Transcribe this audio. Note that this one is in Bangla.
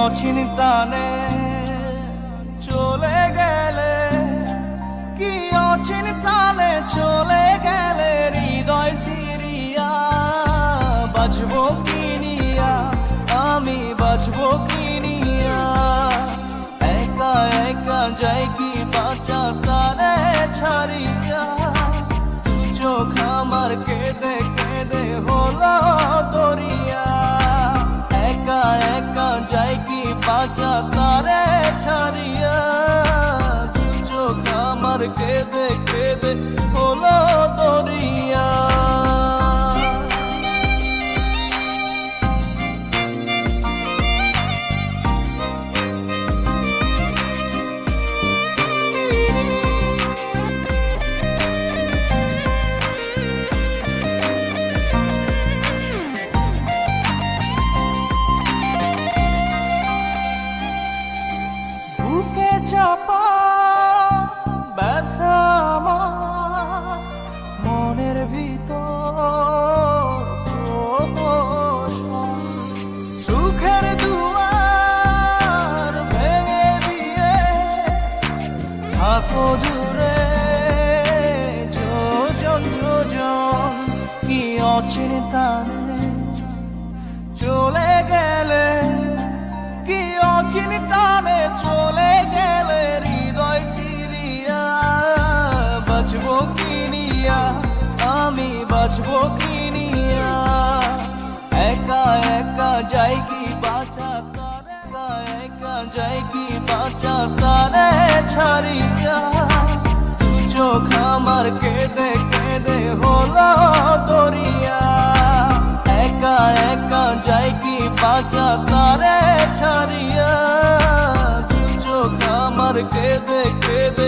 অচিন টানে চলে গেলে, কি অচিন টানে চলে গেলে হৃদয় চিরিয়া। বাঁচবো কি নিয়া, আমি বাঁচবো কি নিয়া, একা একা যাই কি বাঁচা তারে ছাড়িয়া। তুই চোখ আমার কেঁদে কেঁদে হলো দরিয়া, একা একা যাই কি বাঁচা তারে ছাড়িয়া। তুই চোখ আমার কেঁদে কেঁদে হলো দরিয়া। বুকে চাপা ব্যথা আমার মনের ভিতর, সুখের দুয়ার ভেঙে দিয়ে থাকো দূরে যোজন যোজন। কি অচিন টানে চলে গেলে, কি অচিন টানে চলে গেলে হৃদয় চিরিয়া। বাঁচবো কি নিয়া, আমি বাঁচবো কি নিয়া, একা একা যাই কি বাঁচা তারে, একা একা যাই কি বাঁচা তারে ছাড়িয়া। তুই চোখ আমার কেঁদে কেঁদে হলো দরিয়া, একা একা যাই কি বাঁচা তারে ছাড়িয়া। তুই চোখ আমার কেঁদে কেঁদে